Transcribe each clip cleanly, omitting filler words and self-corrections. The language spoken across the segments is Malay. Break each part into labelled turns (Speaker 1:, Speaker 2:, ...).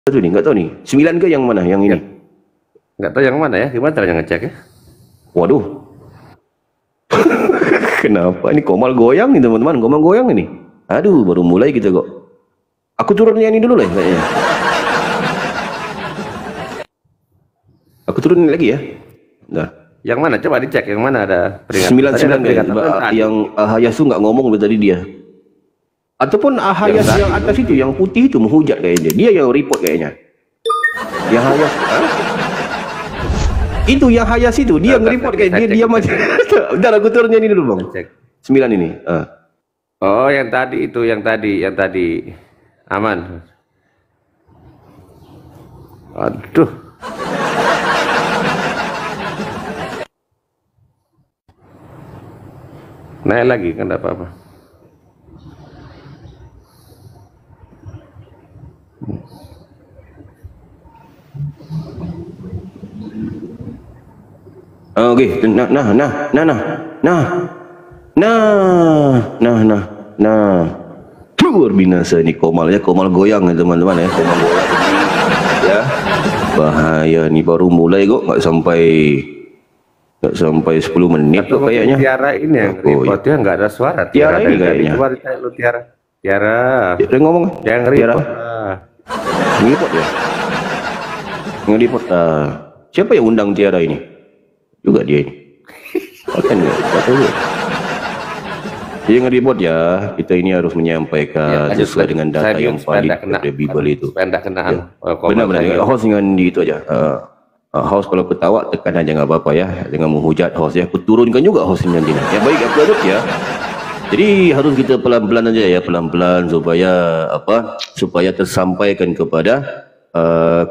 Speaker 1: Satu nih, nggak tahu nih. 9 ke yang mana? Yang ini?
Speaker 2: Nggak tahu yang mana ya. Gimana caranya ngecek ya?
Speaker 1: Waduh. Kenapa? Ini Komal goyang nih teman-teman. Komal goyang ini. Aduh, baru mulai kita kok. Aku turunnya ini dulu lah kayaknya. Aku turunin lagi ya. Nah.
Speaker 2: Yang mana? Coba dicek yang mana ada
Speaker 1: peringatan. 99 yang Hayasu nggak ngomong tadi dia. Ataupun Ahayas yang atas itu, yang putih itu menghujat kayaknya. Dia yang report kayaknya. Yang Hayas, itu yang Hayas itu, dia nge-report kayak dia macam. Udah aku turunnya ini dulu bang. 9 ini.
Speaker 2: Oh yang tadi itu, yang tadi aman. Aduh. Naik lagi kan tidak apa-apa.
Speaker 1: Oke, nah. Luar binasa nih Komal ya, Komal goyang ya teman-teman ya, Komal goyang ya. Bahaya nih, baru mulai kok, nggak sampai 10 menit kok kayaknya.
Speaker 2: Tiara ini yang reportnya nggak ada suara.
Speaker 1: Tiara ini kayaknya.
Speaker 2: Tiara.
Speaker 1: Dia ngomong.
Speaker 2: Yang
Speaker 1: Tiara. Nge-report ya. Nge-report. Siapa yang undang Tiara ini? Juga dia ini. Akan ya, tahu ya. Dia nge-report ya. Kita ini harus menyampaikan sesuai dengan data yang valid dari Bible itu.
Speaker 2: Kenaan.
Speaker 1: Benar-benar. Host dengan di itu aja. Host kalau ketawa tekan aja nggak apa-apa ya. Jangan menghujat host ya. Aku turunkan juga hostnya nanti. Ya baik, aku aduk ya. Jadi harus kita pelan-pelan aja ya, pelan-pelan supaya tersampaikan kepada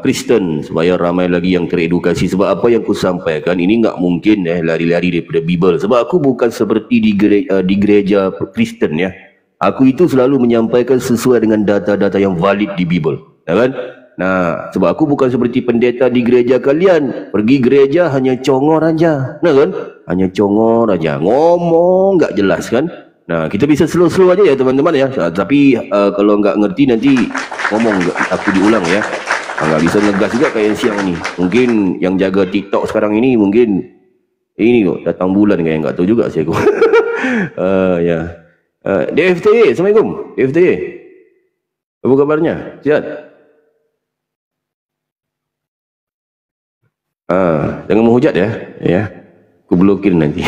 Speaker 1: Kristen, supaya ramai lagi yang teredukasi. Sebab apa yang aku sampaikan ini nggak mungkin lari-lari daripada Bible. Sebab aku bukan seperti di gereja Kristen ya. Aku itu selalu menyampaikan sesuai dengan data-data yang valid di Bible, ya kan? Nah, sebab aku bukan seperti pendeta di gereja kalian. Pergi gereja hanya congor aja, nah kan? Hanya congor aja, ngomong nggak jelas kan? Nah, kita bisa slow-slow aja ya teman-teman ya. Tapi kalau nggak ngerti nanti ngomong aku diulang ya. Nggak bisa ngegas juga kayak siang ini. Mungkin yang jaga TikTok sekarang ini mungkin ini kok datang bulan kayak nggak tahu juga sih aku. Ya. DFTY, Assalamualaikum. DFTY. Apa kabarnya? Sihat? Jangan menghujat ya. Ya. Aku blokir nanti.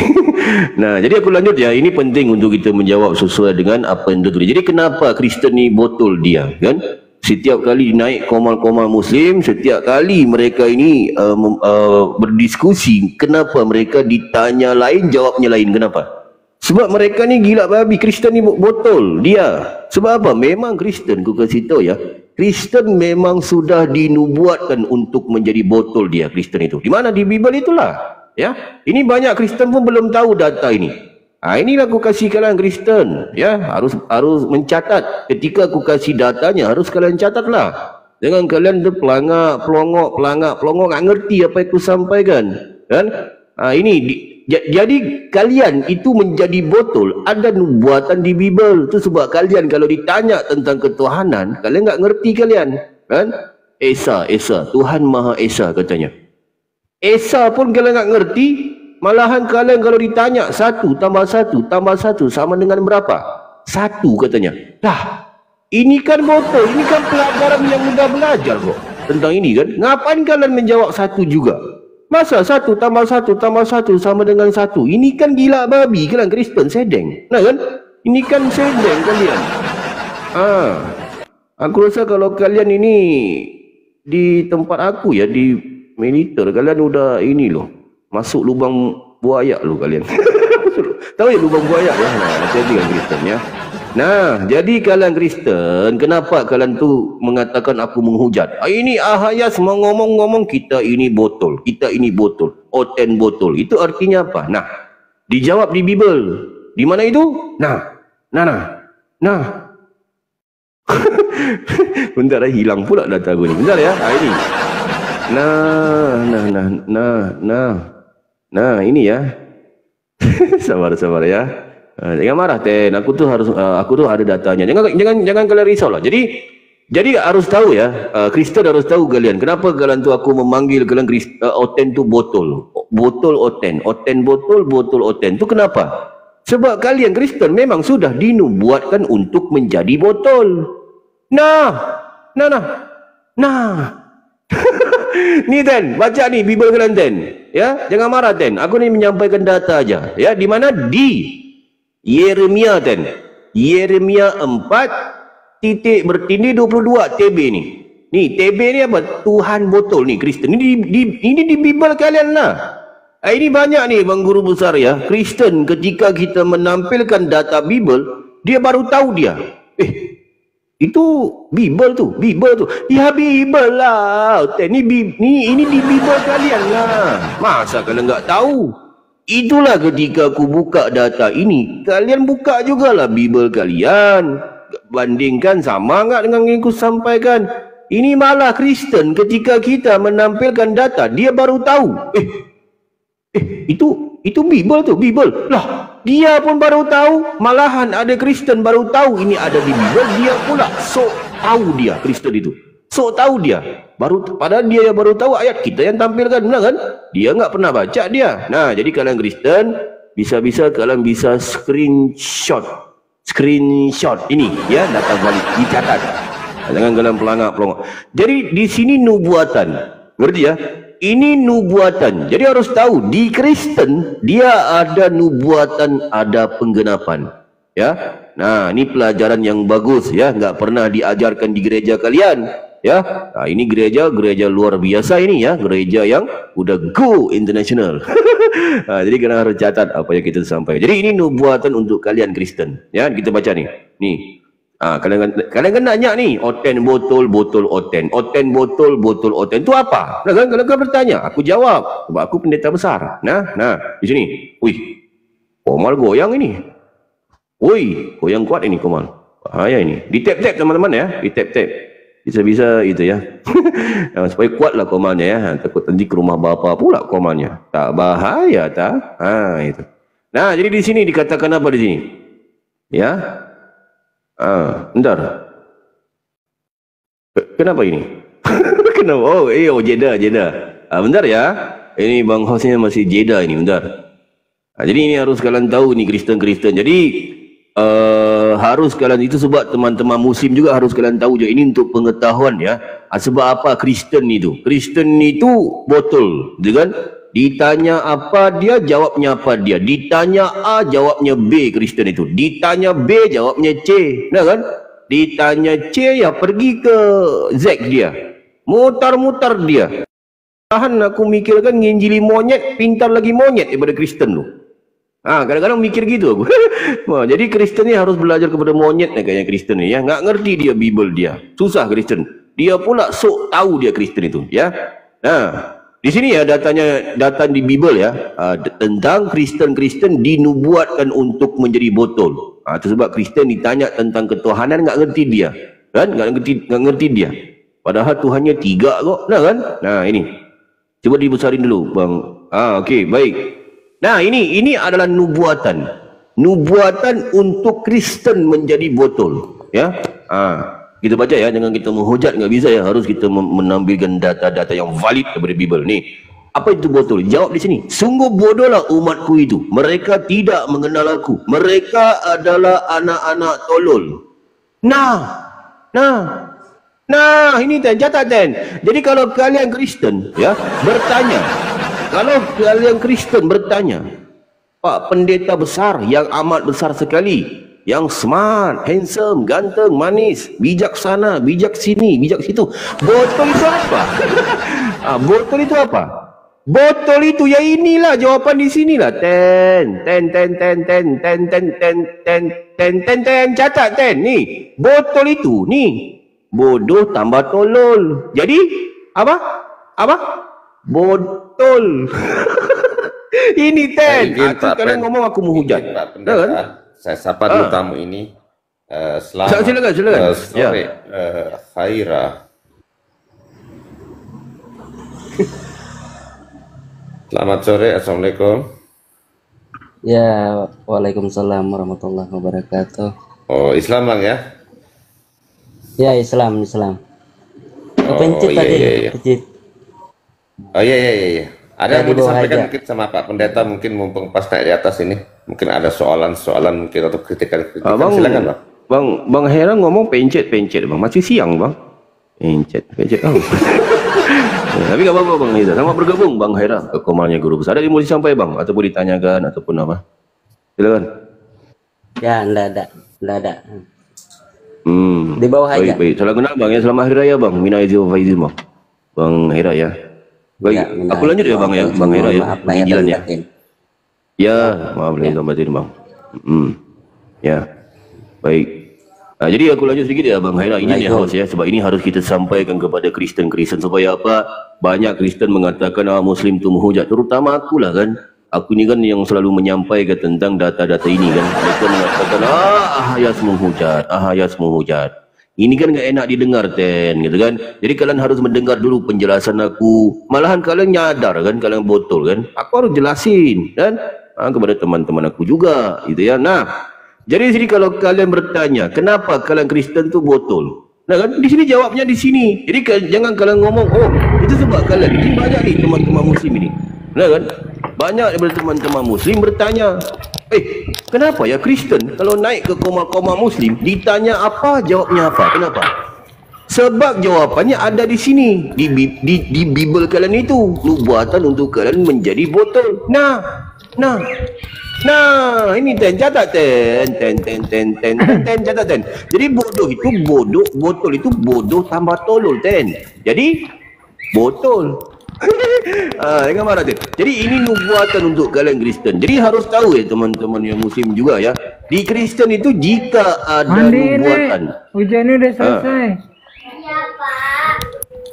Speaker 1: Nah, jadi aku lanjut ya. Ini penting untuk kita menjawab sesuai dengan apa yang tertulis. Jadi kenapa Kristen ni botol dia, kan? Setiap kali naik Komal-Komal Muslim, setiap kali mereka ini berdiskusi, kenapa mereka ditanya lain, jawabnya lain? Kenapa? Sebab mereka ni gila babi. Kristen ni botol dia. Sebab apa? Memang Kristen, aku kasih tahu ya. Kristen memang sudah dinubuatkan untuk menjadi botol dia, Kristen itu. Di mana? Di Bible itulah. Ya, ini banyak Kristen pun belum tahu data ini. Inilah aku kasih kalian Kristen, ya, harus mencatat. Ketika aku kasih datanya, harus kalian catatlah. Jangan kalian pelongok, nggak ngerti apa yang aku sampaikan, kan? Jadi kalian itu menjadi botol. Ada nubuatan di Bible. Itu sebab kalian kalau ditanya tentang ketuhanan, kalian nggak ngerti kalian, kan? Esa, Tuhan Maha Esa katanya. Esa pun kalian nggak ngerti. Malahan kalian kalau ditanya 1 tambah 1 sama dengan berapa? 1 katanya. Dah, ini kan botol, ini kan pelajaran yang mudah belajar kok tentang ini kan. Ngapain kalian menjawab 1 juga? Masa 1 tambah 1 sama dengan 1? Ini kan gila babi kalian Kristen sedeng. Nah kan? Ini kan sedeng kalian. Aku rasa kalau kalian ini di tempat aku ya, di militer, kalian udah ini loh. Masuk lubang buaya lu kalian. Tahu ya lubang buaya ya? Nah, hati-hati kan Kristen ya. Nah, jadi kalian Kristen, kenapa kalian tuh mengatakan aku menghujat? Ini Ahayas mau ngomong-ngomong kita ini botol, oten botol. Itu artinya apa? Nah, dijawab di Bible. Di mana itu? Nah. Bentar hilang pula data gue ni. Bentar ya. Ini. Nah, ini ya. sabar ya. Jangan marah Ten. Aku tuh ada datanya. Jangan kalian risau lah. Jadi Jadi harus tahu ya, Kristen harus tahu kalian. Kenapa kalian tu aku memanggil kalian Oten tu botol. Botol Oten. Oten botol, botol Oten. Tu kenapa? Sebab kalian Kristen memang sudah dinubuatkan untuk menjadi botol. Nah. Ni Ten, baca ni Bible kalian Ten. Ya, jangan marah Ten. Aku ni menyampaikan data aja. Ya, di mana di Yeremia Ten. Yeremia 4 titik bertindih 22 TB ni. Ni TB ni apa? Tuhan botol ni Kristen. Ini di Bible kalian lah. Ini banyak ni bang guru besar ya. Kristen ketika kita menampilkan data Bible, dia baru tahu dia. Itu Bible tu. Ya Bible lah. Ini di Bible kalian lah. Masa kalian enggak tahu? Itulah ketika aku buka data ini, kalian buka jugalah Bible kalian. Bandingkan sama enggak dengan yang aku sampaikan. Ini malah Kristen ketika kita menampilkan data, dia baru tahu. Itu Bible tu, Bible. Lah, dia pun baru tahu. Malahan ada Kristen baru tahu ini ada di Bible, dia pula sok tahu dia Kristen itu. Sok tahu dia. Padahal dia yang baru tahu ayat kita yang tampilkan, benar kan? Dia enggak pernah baca dia. Nah, jadi kalian Kristen bisa-bisa kalian bisa screenshot ini ya, data valid dicatat. Jangan kalian pelangak. Jadi di sini nubuatan. Ngerti ya? Ini nubuatan. Jadi harus tahu di Kristen dia ada nubuatan, ada penggenapan. Ya. Nah, ini pelajaran yang bagus ya, enggak pernah diajarkan di gereja kalian. Ya. Nah, ini gereja luar biasa ini ya, gereja yang udah go international. Nah, jadi kalian harus catat apa yang kita sampaikan. Jadi ini nubuatan untuk kalian Kristen. Ya, kita baca nih. Nih. Kalian kan nanya nih, Oten botol Oten. Oten botol Oten. Itu apa? Nah, kalian bertanya, aku jawab. Sebab aku pendeta besar. Nah, di sini. Wih. Komal goyang ini. Wih, goyang kuat ini Komal. Bahaya ini. Di tap-tap teman-teman ya, di tap-tap. Bisa-bisa itu ya. Supaya kuatlah komalnya ya. Takut nanti ke rumah bapa pula komalnya. Tak bahaya tak? Itu. Nah, jadi di sini dikatakan apa di sini? Ya. Bentar. Kenapa ini? Kenapa? Jeddah. Bentar ya. Ini bang hostnya masih Jeddah ini, bentar. Jadi ini harus kalian tahu nih Kristen. Jadi harus kalian itu sebab teman-teman muslim juga harus kalian tahu je. Ini untuk pengetahuan ya. Sebab apa Kristen itu? Kristen itu botol, kan? Ditanya apa dia, jawabnya apa dia. Ditanya A, jawabnya B Kristen itu. Ditanya B, jawabnya C. Nah kan? Ditanya C, ya pergi ke Z dia. Mutar-mutar dia. Tahan aku mikirkan nginjili monyet, pintar lagi monyet daripada Kristen tu. Kadang-kadang mikir gitu aku. Jadi Kristen ni harus belajar kepada monyet kayaknya Kristen ni ya. Nggak ngerti dia Bible dia. Susah Kristen. Dia pula sok tahu dia Kristen itu ya. Nah, di sini ya data di Bible ya, tentang Kristen dinubuatkan untuk menjadi botol. Itu sebab Kristen ditanya tentang ketuhanan nggak ngerti dia, kan? Nggak ngerti dia. Padahal Tuhannya 3 kok, nah kan? Nah ini, coba dibesarin dulu, bang. Okey, baik. Nah ini adalah nubuatan untuk Kristen menjadi botol, ya. Kita baca ya, jangan kita menghujat, nggak bisa ya, harus kita menampilkan data-data yang valid daripada Bible nih. Apa itu botol? Jawab di sini. Sungguh bodohlah umatku itu. Mereka tidak mengenal aku. Mereka adalah anak-anak tolol. Nah, ini catat Ten. Jadi kalau kalian Kristen ya bertanya, Pak Pendeta besar yang amat besar sekali, yang smart, handsome, ganteng, manis, bijaksana, bijak sini, bijak situ. Botol itu apa? Botol itu apa? Botol itu ya inilah jawapan di sinilah. Ten. Catat Ten. Nih, botol itu nih. Bodoh tambah tolol. Jadi apa? Botol. Ini Ten. Kalian ngomong aku menghujat.
Speaker 2: Kan? Saya sapa dulu tamu ini. Selamat
Speaker 1: silakan.
Speaker 2: Sore, Khaira. Selamat sore, assalamualaikum.
Speaker 3: Ya, waalaikumsalam warahmatullahi wabarakatuh.
Speaker 2: Oh, Islam bang ya?
Speaker 3: Ya, Islam, Islam.
Speaker 2: Oh
Speaker 3: Pencet
Speaker 2: iya
Speaker 3: tadi,
Speaker 2: iya iya.
Speaker 3: pencet.
Speaker 2: Oh iya iya iya, iya. Ada
Speaker 3: Ya,
Speaker 2: yang
Speaker 3: di
Speaker 2: mau
Speaker 3: bawah
Speaker 2: disampaikan
Speaker 3: aja.
Speaker 2: mungkin sama Pak Pendeta, mungkin mumpung pas naik di atas ini, mungkin ada soalan-soalan mungkin atau kritikan-kritikan,
Speaker 1: Bang,
Speaker 2: silakan Bang.
Speaker 1: Bang Hera ngomong pencet bang, masih siang bang. Pencet. Oh. Tapi nggak apa-apa bang Hera. Selamat bergabung bang Hera ke Komalnya Guru Besar. Ada yang mau disampaikan bang, ataupun ditanyakan ataupun apa? Silakan.
Speaker 3: Ya, enggak ada.
Speaker 1: Hmm.
Speaker 3: Di bawah aja.
Speaker 1: Baik. Salam kenal bang ya. Selamat Hari Raya bang. Mina izin wa faizin bang. Bang Hera ya. Baik.
Speaker 3: Ya,
Speaker 1: Aku lanjut ya bang ya. Bang Hera ya.
Speaker 3: Maaf lahir
Speaker 1: Penginjilan
Speaker 3: dan
Speaker 1: ya.
Speaker 3: batin.
Speaker 1: Ya, maaf lahir dan batin bang. Ya. Baik. Nah, jadi aku lanjut sedikit ya Bang Haira, ini ya host ya, sebab ini harus kita sampaikan kepada Kristen-Kristen supaya apa? Banyak Kristen mengatakan Muslim itu menghujat, terutama akulah kan. Aku ini kan yang selalu menyampaikan tentang data-data ini kan. Mereka mengatakan Ahayas menghujat. Ini kan nggak enak didengar gitu kan. Jadi kalian harus mendengar dulu penjelasan aku. Malahan kalian nyadar kan, kalian botol kan. Aku harus jelasin kan kepada teman-teman aku juga gitu ya. Nah, jadi sini kalau kalian bertanya, kenapa kalian Kristen tu botol? Nah kan di sini jawabnya di sini. Jadi jangan kalian ngomong, oh itu sebab kalian. Ini banyak nih teman-teman Muslim ini. Nah kan banyak daripada teman-teman Muslim bertanya, kenapa ya Kristen kalau naik ke koma-koma Muslim ditanya apa jawabnya apa? Kenapa? Sebab jawapannya ada di sini di Bible kalian itu, nubuatan untuk kalian menjadi botol. Nah, ini catat catat. Jadi botol itu bodoh tambah tolol Jadi botol. Jangan marah Jadi ini nubuatan untuk kalian Kristen. Jadi harus tahu ya teman-teman yang Muslim juga ya. Di Kristen itu jika ada nubuatan.
Speaker 4: Hujannya udah selesai.
Speaker 5: Iya,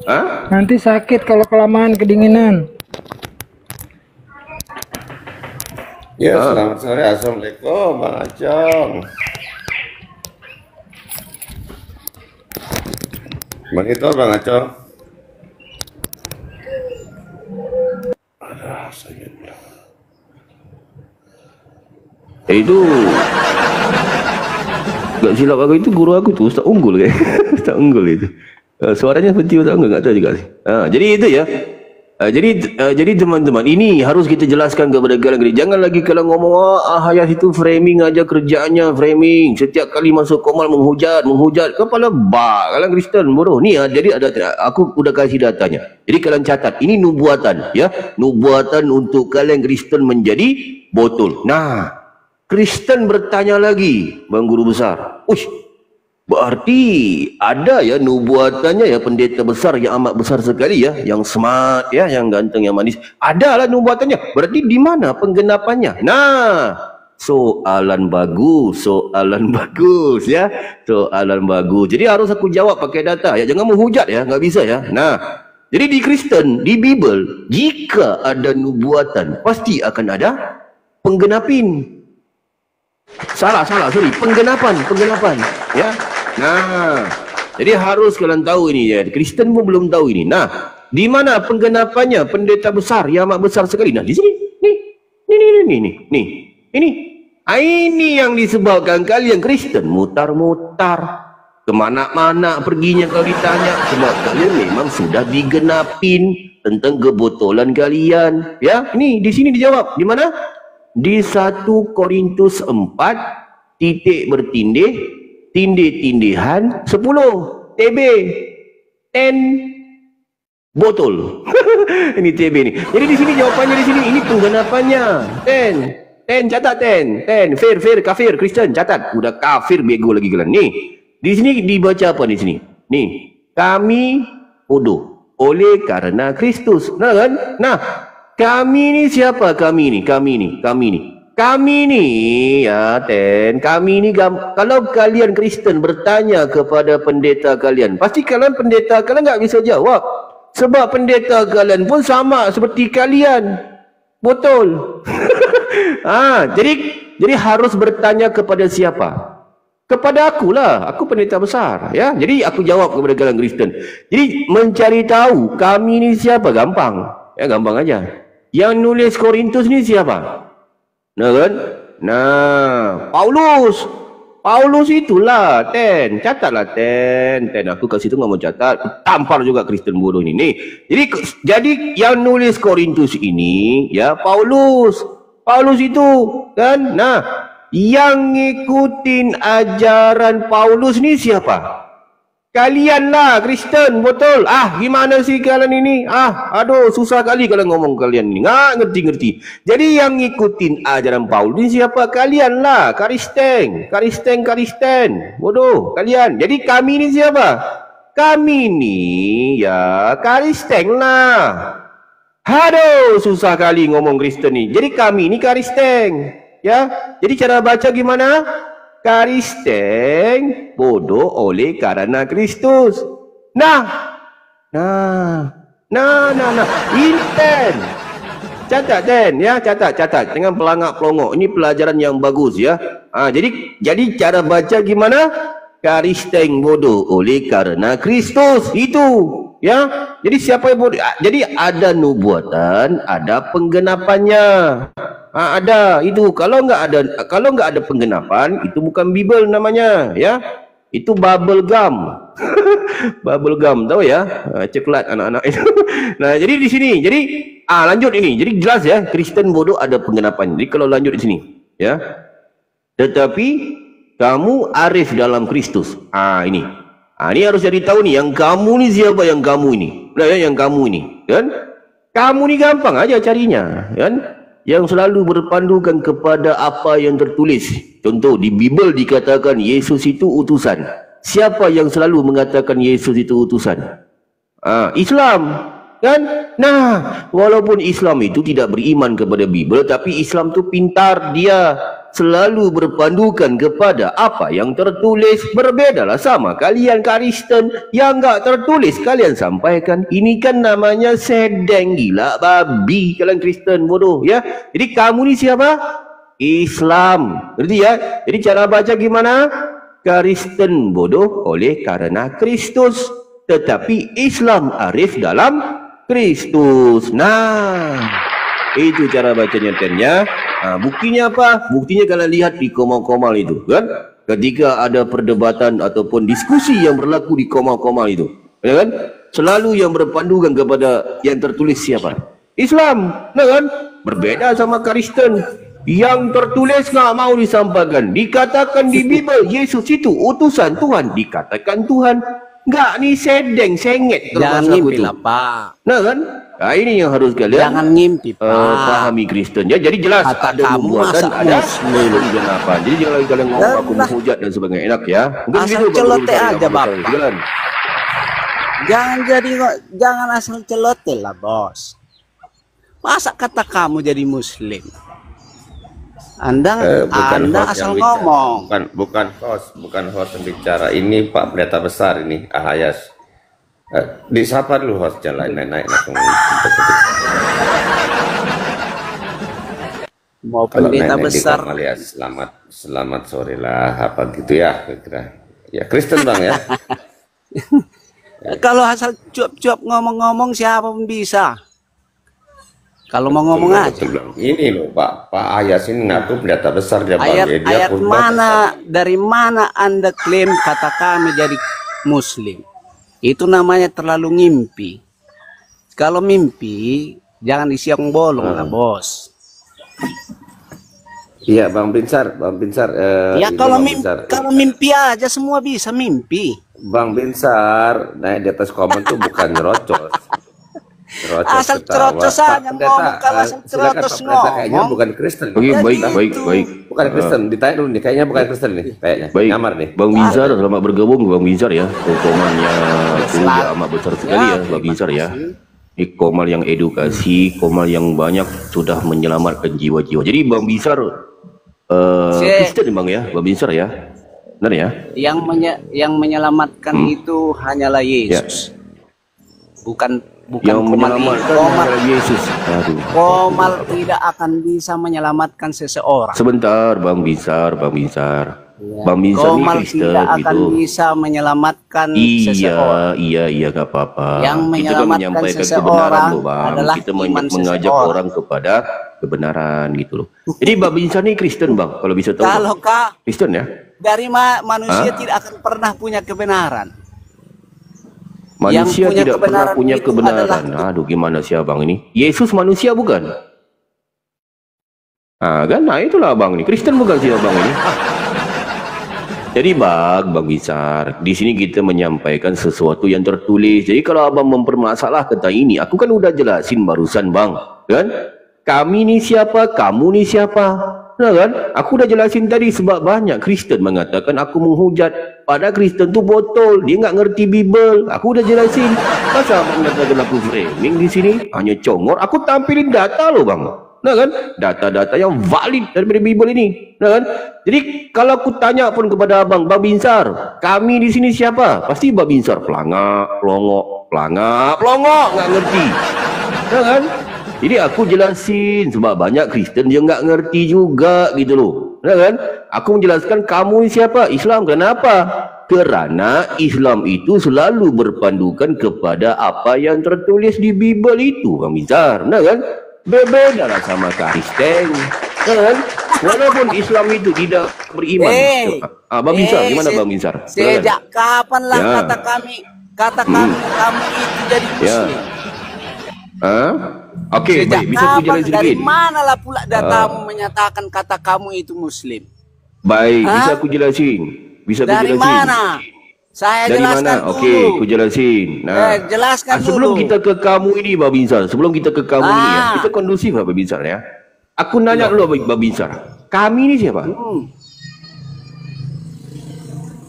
Speaker 5: Pak.
Speaker 4: Nanti sakit kalau kelamaan kedinginan.
Speaker 2: Ya, selamat sore. Assalamualaikum, Bang Acong. Bang itu, Bang Acong.
Speaker 1: Itu gak silap aku itu guru aku tuh Ustaz Unggul kayak Ustaz Unggul itu. Suaranya seperti Ustaz Unggul, gak tahu juga sih. Jadi itu ya. Jadi teman-teman, ini harus kita jelaskan kepada kalian. Jangan lagi kalian ngomong Ahayas itu framing aja, kerjaannya framing. Setiap kali masuk komal menghujat. Kepala bak kalian Kristen bodoh. Nih jadi aku udah kasih datanya. Jadi kalian catat, ini nubuatan ya. Nubuatan untuk kalian Kristen menjadi botol. Nah, Kristen bertanya lagi, Bang Guru Besar. Berarti ada ya nubuatannya ya, pendeta besar yang amat besar sekali ya, yang smart ya, yang ganteng, yang manis. Adalah nubuatannya. Berarti di mana penggenapannya? Nah, soalan bagus ya. Soalan bagus. Jadi harus aku jawab pakai data ya. Jangan menghujat ya, nggak bisa ya. Nah, jadi di Kristen, di Bible, jika ada nubuatan, pasti akan ada penggenapin. Sorry, penggenapan ya. Nah, jadi harus kalian tahu ini ya. Kristen pun belum tahu ini. Nah, di mana penggenapannya? Pendeta besar yang amat besar sekali. Nah, di sini. Nih. Ini yang disebabkan kalian Kristen mutar-mutar kemana-mana perginya kalau ditanya, sebab kalian memang sudah digenapin tentang kebotolan kalian. Ya, ini di sini dijawab. Di mana? Di 1 Korintus 4 titik bertindih, tindih-tindihan 10 TB 10 botol. Ini TB ini. Jadi di sini jawapannya di sini. Ini penggenapannya 10 catat 10 fair kafir Kristen catat. Udah kafir bego lagi kalian. Nih di sini dibaca apa di sini? Nih, kami bodoh oleh karena Kristus. Nah kan? Nah, kami ini siapa? Kami ini ya kami ini kalau kalian Kristen bertanya kepada pendeta kalian, pasti pendeta kalian nggak bisa jawab, sebab pendeta kalian pun sama seperti kalian, botol. Jadi harus bertanya kepada siapa? Kepada akulah, aku pendeta besar ya. Jadi aku jawab kepada kalian Kristen. Jadi mencari tahu kami ini siapa gampang aja. Yang nulis Korintus ni siapa? Nah kan? Nah, Paulus. Paulus itulah, catatlah Ten, aku kat situ nggak mau catat, tampar juga Kristen bodoh ini. Nih, jadi yang nulis Korintus ini, ya Paulus itu, kan? Nah, yang ngikutin ajaran Paulus ni siapa? Kalian lah Kristen, betul. Gimana sih kalian ini? Aduh, susah kali kalau ngomong kalian ini. Nggak ngerti-ngerti. Jadi yang ngikutin ajaran Paulus ini siapa? Kalian lah, Kristen. Bodoh, kalian. Jadi kami ini siapa? Kami ini ya Kristen lah. Aduh, susah kali ngomong Kristen nih. Jadi kami ini Kristen. Ya, jadi cara baca gimana? Kristen bodoh oleh karena Kristus. Nah. Inten. Catat ya, catat. Jangan pelangak-pelongok. Ini pelajaran yang bagus ya. Jadi cara baca gimana? Kristen bodoh oleh karena Kristus. Itu ya. Jadi siapa yang bodoh? Jadi ada nubuatan, ada penggenapannya. Ada itu. Kalau nggak ada penggenapan, itu bukan Bible namanya, ya. Itu bubble gum. Bubble gum, tahu ya? Coklat anak-anak itu. Nah, jadi di sini. Jadi lanjut ini. Jadi jelas ya, Kristen bodoh ada penggenapan. Jadi kalau lanjut di sini, ya. Tetapi kamu arif dalam Kristus. Ini. Ini harus jadi tahu nih, yang kamu nih siapa yang kamu ini? Nah, ya, yang kamu ini, kan? Kamu nih gampang aja carinya, kan? Yang selalu berpandukan kepada apa yang tertulis. Contoh, di Bible dikatakan Yesus itu utusan. Siapa yang selalu mengatakan Yesus itu utusan? Islam, kan? Nah, walaupun Islam itu tidak beriman kepada Bible, tapi Islam itu pintar, dia selalu berpandukan kepada apa yang tertulis. Berbedalah sama kalian Kristen yang enggak tertulis kalian sampaikan. Ini kan namanya sedeng, gila babi kalian Kristen bodoh, ya. Jadi kamu ni siapa? Islam, ngerti ya? Jadi cara baca gimana? Kristen bodoh oleh karena Kristus, tetapi Islam arif dalam Kristus. Nah, itu cara bacanya Ten, ya. Buktinya apa? Buktinya kalian lihat di komal-komal itu, kan? Ketika ada perdebatan ataupun diskusi yang berlaku di komal-komal itu, ya kan? Selalu yang berpandukan kepada yang tertulis siapa? Islam, ya kan? Berbeda sama Kristen. Yang tertulis nggak mau disampaikan. Dikatakan di Bible Yesus itu utusan Tuhan, dikatakan Tuhan. Nggak nih sedeng, sengit.
Speaker 3: Jangan ngimpi lah, Pak.
Speaker 1: Nah kan? Nah, ini yang harus kalian
Speaker 3: Jangan ngimpi, Pak.
Speaker 1: Pahami Kristen. Ya, jadi jelas
Speaker 3: Kata
Speaker 1: ada
Speaker 3: kamu
Speaker 1: nubuatan,
Speaker 3: masa
Speaker 1: ada
Speaker 3: Muslim.
Speaker 1: penggenapan. Jadi jangan lagi kalian ngomong aku menghujat dan sebagainya. Enak ya. Mungkin
Speaker 3: Asal
Speaker 1: gitu, Bang,
Speaker 3: celote
Speaker 1: urusan
Speaker 3: aja,
Speaker 1: yang
Speaker 3: Bapak.
Speaker 1: Jalan.
Speaker 3: Jangan asal celote lah, Bos. Masa kata kamu jadi Muslim? Anda
Speaker 2: host
Speaker 3: asal
Speaker 2: yang
Speaker 3: ngomong.
Speaker 2: bukan host yang bicara. Ini Pak Pendeta Besar ini, Ahayas. Disapa dulu host, jangan naik langsung.
Speaker 3: Mau
Speaker 2: Kalau
Speaker 3: pendeta besar.
Speaker 2: Alias selamat sore lah, apa gitu ya, kira. Ya Kristen Bang ya.
Speaker 3: Kalau asal cuap-cuap ngomong-ngomong siapa pun bisa. Kalau mau ngomong aja.
Speaker 2: Ini loh Pak Ayas ini ngaku pendeta besar dia Bang.
Speaker 3: Ayat mana, dari mana Anda klaim kata kami jadi Muslim? Itu namanya terlalu ngimpi. Kalau mimpi jangan disiang bolong lah, Bos.
Speaker 2: Iya Bang Binsar,
Speaker 3: Ya kalau mimpi aja semua bisa mimpi.
Speaker 2: Bang Binsar naik di atas komen tuh bukan nyerocos.
Speaker 3: Asal cerocos saja ngomong, kalau asal cerocos
Speaker 2: kayaknya
Speaker 3: ngomong.
Speaker 2: bukan Kristen.
Speaker 1: Baik.
Speaker 2: Bukan Kristen, ditanya dulu nih, kayaknya bukan Kristen nih, kayaknya.
Speaker 1: Baik.
Speaker 2: Nyamar nih.
Speaker 1: Bang Bizar, selamat bergabung Bang Bizar ya. Komannya amat besar sekali ya Bang Bizar ya. Ini komal yang edukasi, komal yang banyak sudah menyelamatkan jiwa-jiwa. Jadi Bang Bizar Kristen Bang ya, Bang Bizar ya. Benar ya?
Speaker 3: Yang menyelamatkan itu hanyalah Yesus. Bukan
Speaker 1: yang
Speaker 3: Komal.
Speaker 1: menyelamatkan Yesus.
Speaker 3: Komal tidak akan bisa menyelamatkan seseorang.
Speaker 1: Sebentar Bang Bizar. Bang Bizar ini
Speaker 3: Komal
Speaker 1: Kristen
Speaker 3: tidak akan
Speaker 1: gitu.
Speaker 3: bisa menyelamatkan seseorang.
Speaker 1: Iya gak apa-apa.
Speaker 3: Yang
Speaker 1: Kita
Speaker 3: menyelamatkan
Speaker 1: menyampaikan
Speaker 3: seseorang
Speaker 1: kebenaran loh Bang.
Speaker 3: adalah
Speaker 1: Kita
Speaker 3: iman
Speaker 1: mengajak
Speaker 3: seseorang.
Speaker 1: orang kepada kebenaran gitu loh. Jadi Bang Bizar ini Kristen Bang, kalau bisa tahu.
Speaker 3: Kalau Kak
Speaker 1: Kristen ya?
Speaker 3: manusia tidak akan pernah punya kebenaran.
Speaker 1: Manusia
Speaker 3: punya
Speaker 1: tidak pernah
Speaker 3: kebenaran
Speaker 1: punya
Speaker 3: itu
Speaker 1: kebenaran.
Speaker 3: adalah-
Speaker 1: Aduh, gimana sih abang ini? Yesus manusia bukan? Kan? Nah, itulah abang ini. Kristen bukan sih abang ini? Jadi Bang Bisar, di sini kita menyampaikan sesuatu yang tertulis. Jadi kalau abang mempermasalah kata ini, aku kan udah jelasin barusan Bang, kan? Kami ni siapa, kamu ni siapa, nah, kan? Aku udah jelasin tadi sebab banyak Kristen mengatakan aku menghujat. Pada Kristen tu botol, dia nggak ngerti Bible. Aku udah jelasin. Masa abang katakan aku framing di sini hanya congor? Aku tampilin data loh Bang. Nah kan, data-data yang valid daripada Bible ini, nah kan. Jadi kalau aku tanya pun kepada abang, Bang Binsar, kami di sini siapa? Pasti Bang Binsar pelangak, pelongok, nggak ngerti, nah kan. Jadi aku jelasin sebab banyak Kristen dia nggak ngerti juga gitu loh, nah kan. Aku menjelaskan kamu ini siapa? Islam. Kenapa? Kerana Islam itu selalu berpandukan kepada apa yang tertulis di Bible itu, Bang Binsar, nah kan. Berbeda lah sama Kristen, kan? Walaupun Islam itu tidak beriman. Bang Binsar, gimana Bang Binsar?
Speaker 3: Sejak kapan lah
Speaker 1: Ya.
Speaker 3: kata kami itu jadi Muslim?
Speaker 1: Oke,
Speaker 3: Sejak
Speaker 1: baik. Bisa aku
Speaker 3: kapan,
Speaker 1: jelasin
Speaker 3: dari
Speaker 1: sedikit?
Speaker 3: mana lah pula datamu menyatakan kata kamu itu Muslim?
Speaker 1: Baik,
Speaker 3: Hah?
Speaker 1: bisa aku jelasin. Bisa aku
Speaker 3: Dari
Speaker 1: jelasin.
Speaker 3: mana? Saya
Speaker 1: Dari
Speaker 3: jelaskan
Speaker 1: mana?
Speaker 3: dulu.
Speaker 1: Okey, aku jelasin.
Speaker 3: Jelaskan
Speaker 1: sebelum
Speaker 3: dulu.
Speaker 1: kita ke kamu ini, Bang Binsar. Sebelum kita ke kamu ini ya. Kita kondusif lah, Bang Binsar ya. Aku nanya dulu, Bang Binsar. Kami ini siapa?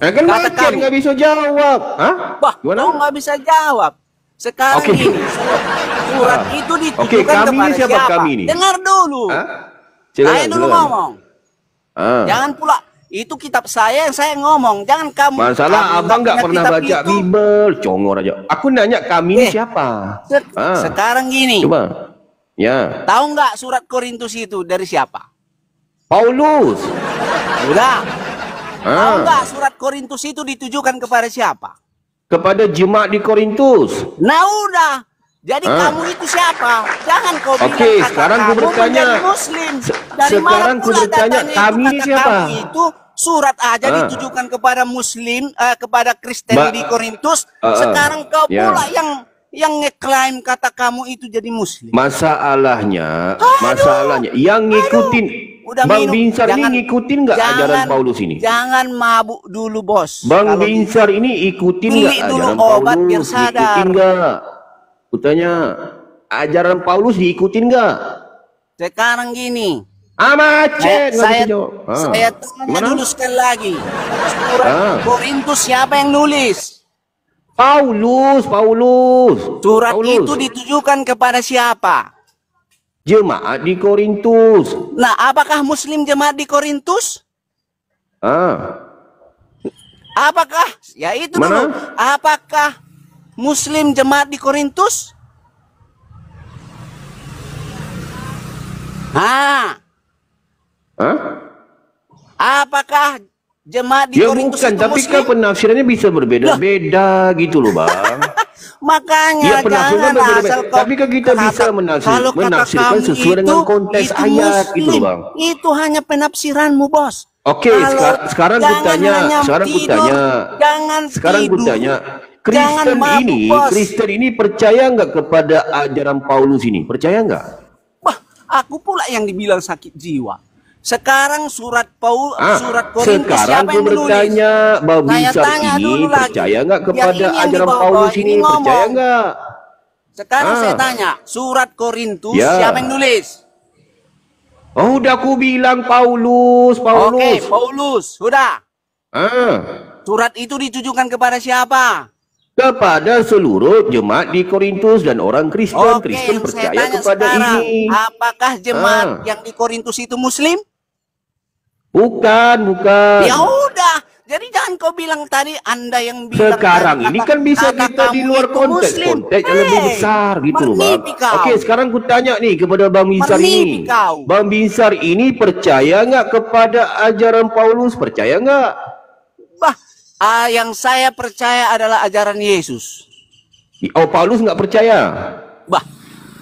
Speaker 1: Kan
Speaker 3: Kata
Speaker 1: macam
Speaker 3: kami.
Speaker 1: nggak bisa jawab. Hah?
Speaker 3: Bah,
Speaker 1: Gimana?
Speaker 3: kau nggak bisa jawab. Sekarang
Speaker 1: Oke.
Speaker 3: ini surat itu ditujukan
Speaker 1: Oke, kami
Speaker 3: kepada
Speaker 1: ini siapa kami ini?
Speaker 3: Dengar dulu.
Speaker 1: Hah?
Speaker 3: Saya dulu
Speaker 1: silakan.
Speaker 3: ngomong. Jangan pula itu kitab saya yang saya ngomong. Jangan kamu.
Speaker 1: Masalah
Speaker 3: kamu
Speaker 1: abang nggak
Speaker 3: punya
Speaker 1: pernah
Speaker 3: kitab
Speaker 1: baca
Speaker 3: itu.
Speaker 1: Bible, congor aja. Aku nanya kami ini siapa?
Speaker 3: Sekarang gini.
Speaker 1: Coba. Ya.
Speaker 3: Tahu nggak surat Korintus itu dari siapa?
Speaker 1: Paulus.
Speaker 3: Udah. Tahu nggak surat Korintus itu ditujukan kepada siapa?
Speaker 1: Kepada jemaat di Korintus.
Speaker 3: Nah udah. Jadi kamu itu siapa? Jangan kau bilang
Speaker 1: Oke,
Speaker 3: kata
Speaker 1: sekarang
Speaker 3: kamu
Speaker 1: ku bertanya.
Speaker 3: menjadi Muslim. Dari
Speaker 1: Sekarang
Speaker 3: mana
Speaker 1: ku
Speaker 3: pula
Speaker 1: bertanya,
Speaker 3: datanya
Speaker 1: kami
Speaker 3: itu
Speaker 1: ini
Speaker 3: kata
Speaker 1: siapa?
Speaker 3: kamu itu surat aja ditujukan kepada Muslim, kepada Kristen di Korintus. Sekarang kau pula yang ngeklaim kata kamu itu jadi Muslim.
Speaker 1: Masalahnya yang ngikutin
Speaker 3: Udah
Speaker 1: Bang
Speaker 3: minum.
Speaker 1: Binsar ini ngikutin nggak ajaran Paulus ini?
Speaker 3: Jangan mabuk dulu bos.
Speaker 1: Bang
Speaker 3: Kalau
Speaker 1: Binsar ini ikutin
Speaker 3: beli
Speaker 1: nggak
Speaker 3: dulu
Speaker 1: ajaran
Speaker 3: obat
Speaker 1: Paulus?
Speaker 3: biar sadar.
Speaker 1: Ikutin nggak? Kutanya, ajaran Paulus diikutin nggak?
Speaker 3: Sekarang gini.
Speaker 1: Macet, nggak
Speaker 3: Saya
Speaker 1: bisa jawab.
Speaker 3: tanya
Speaker 1: Gimana?
Speaker 3: dulu sekali lagi. Surat Korintus siapa yang nulis?
Speaker 1: Paulus.
Speaker 3: Surat
Speaker 1: Paulus.
Speaker 3: itu ditujukan kepada siapa?
Speaker 1: Jemaat di Korintus.
Speaker 3: Nah, apakah Muslim jemaat di Korintus? Apakah? Ya itu
Speaker 1: Mana?
Speaker 3: dulu. Apakah Muslim jemaat di Korintus? Apakah jemaat di
Speaker 1: Ya
Speaker 3: Korintus
Speaker 1: bukan,
Speaker 3: itu
Speaker 1: tapi
Speaker 3: Muslim?
Speaker 1: kan penafsirannya bisa berbeda-beda gitu loh Bang.
Speaker 3: Makanya
Speaker 1: Ya penafsiran
Speaker 3: jangan
Speaker 1: berbeda-beda.
Speaker 3: asal kau
Speaker 1: Tapi kan kita bisa
Speaker 3: kalau kata
Speaker 1: menafsirkan
Speaker 3: kamu
Speaker 1: sesuai dengan
Speaker 3: itu-
Speaker 1: konteks
Speaker 3: itu
Speaker 1: ayat gitu
Speaker 3: Muslim.
Speaker 1: loh Bang.
Speaker 3: Itu hanya penafsiranmu bos.
Speaker 1: Oke,
Speaker 3: Kalau
Speaker 1: sekarang
Speaker 3: jangan
Speaker 1: kutanya,
Speaker 3: hanya
Speaker 1: sekarang
Speaker 3: tidur,
Speaker 1: kutanya,
Speaker 3: jangan
Speaker 1: sekarang
Speaker 3: tidur,
Speaker 1: kutanya,
Speaker 3: jangan mabuk,
Speaker 1: Kristen ini percaya nggak kepada ajaran Paulus ini? Percaya nggak?
Speaker 3: Wah, aku pula yang dibilang sakit jiwa. Sekarang surat surat Korintus
Speaker 1: Sekarang
Speaker 3: siapa
Speaker 1: aku
Speaker 3: yang menulis?
Speaker 1: bertanya, Bang
Speaker 3: Saya
Speaker 1: Binsar
Speaker 3: tanya
Speaker 1: ini
Speaker 3: dulu lagi.
Speaker 1: percaya nggak kepada
Speaker 3: Yang ini yang
Speaker 1: ajaran
Speaker 3: dibawa
Speaker 1: Paulus
Speaker 3: ini
Speaker 1: ini?
Speaker 3: ngomong.
Speaker 1: Percaya nggak?
Speaker 3: Sekarang saya tanya, surat Korintus
Speaker 1: Ya.
Speaker 3: siapa yang nulis?
Speaker 1: Oh, udah aku bilang Paulus.
Speaker 3: Oke, Paulus. Sudah. Surat itu ditujukan kepada siapa?
Speaker 1: Kepada seluruh jemaat di Korintus dan orang Kristen.
Speaker 3: Oke,
Speaker 1: Kristen
Speaker 3: yang saya
Speaker 1: percaya
Speaker 3: tanya
Speaker 1: kepada
Speaker 3: sekarang,
Speaker 1: ini.
Speaker 3: apakah jemaat yang di Korintus itu Muslim?
Speaker 1: Bukan.
Speaker 3: Ya udah, jadi jangan kau bilang tadi Anda yang bilang
Speaker 1: Sekarang
Speaker 3: tadi,
Speaker 1: ini kan bisa
Speaker 3: kata
Speaker 1: kita di
Speaker 3: kamu
Speaker 1: luar
Speaker 3: itu
Speaker 1: konteks.
Speaker 3: Muslim.
Speaker 1: Konteks yang lebih besar gitu loh Bang.
Speaker 3: Menipu kau.
Speaker 1: Oke, sekarang ku tanya nih kepada Bang Binsar ini.
Speaker 3: Menipu kau.
Speaker 1: Bang Binsar ini percaya nggak kepada ajaran Paulus? Percaya nggak?
Speaker 3: Bah, yang saya percaya adalah ajaran Yesus.
Speaker 1: Oh, Paulus nggak percaya?
Speaker 3: Bah,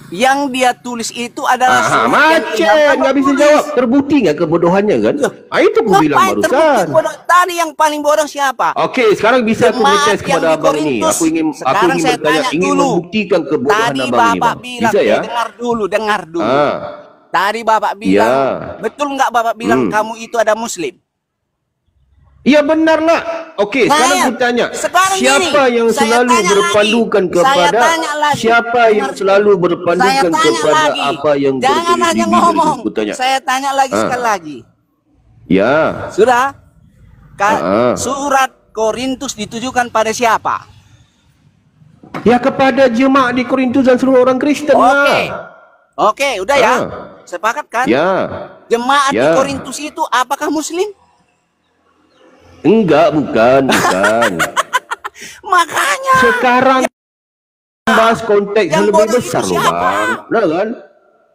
Speaker 3: Yang dia tulis itu adalah surat yang
Speaker 1: macet, nggak bisa
Speaker 3: tulis.
Speaker 1: jawab. Terbukti nggak kebodohannya kan? Itu aku bilang
Speaker 3: Ngapain terbukti
Speaker 1: barusan.
Speaker 3: bodoh? Tadi yang paling bodoh siapa?
Speaker 1: Oke, sekarang bisa aku
Speaker 3: Jemaat
Speaker 1: protes
Speaker 3: yang
Speaker 1: kepada
Speaker 3: di
Speaker 1: abang ini.
Speaker 3: Korintus.
Speaker 1: Aku ingin
Speaker 3: Sekarang saya
Speaker 1: bertanya,
Speaker 3: tanya
Speaker 1: ingin
Speaker 3: dulu.
Speaker 1: membuktikan kebodohan
Speaker 3: Tadi
Speaker 1: abang ini,
Speaker 3: Bapak
Speaker 1: Bang.
Speaker 3: bilang,
Speaker 1: Bisa ya?
Speaker 3: dengar dulu.
Speaker 1: Ah,
Speaker 3: Tadi Bapak bilang,
Speaker 1: Ya.
Speaker 3: betul nggak Bapak bilang kamu itu ada Muslim?
Speaker 1: iya benar lah. Oke, sekarang
Speaker 3: Nah,
Speaker 1: aku tanya,
Speaker 3: sekarang
Speaker 1: siapa
Speaker 3: gini,
Speaker 1: yang
Speaker 3: saya
Speaker 1: selalu
Speaker 3: tanya
Speaker 1: berpandukan
Speaker 3: lagi. Saya
Speaker 1: kepada
Speaker 3: tanya lagi.
Speaker 1: siapa yang
Speaker 3: Dengar-
Speaker 1: selalu
Speaker 3: Saya
Speaker 1: berpandukan
Speaker 3: tanya
Speaker 1: kepada
Speaker 3: lagi.
Speaker 1: apa yang
Speaker 3: Jangan
Speaker 1: tertulis di
Speaker 3: hanya
Speaker 1: Bible itu?
Speaker 3: ngomong.
Speaker 1: Aku tanya.
Speaker 3: Saya tanya lagi sekali lagi.
Speaker 1: Ya,
Speaker 3: Sudah?
Speaker 1: Ah.
Speaker 3: Surat Korintus ditujukan pada siapa?
Speaker 1: ya kepada jemaat di Korintus dan seluruh orang Kristen
Speaker 3: Oke.
Speaker 1: lah.
Speaker 3: Oke, udah ya.
Speaker 1: Ah.
Speaker 3: Sepakat kan?
Speaker 1: Ya,
Speaker 3: Jemaat di
Speaker 1: Ya.
Speaker 3: Korintus itu apakah Muslim?
Speaker 1: enggak, bukan.
Speaker 3: Makanya.
Speaker 1: Sekarang bahas konteks
Speaker 3: Yang
Speaker 1: yang lebih
Speaker 3: bodoh
Speaker 1: besar
Speaker 3: itu
Speaker 1: loh,
Speaker 3: siapa?
Speaker 1: Bang. Nah kan?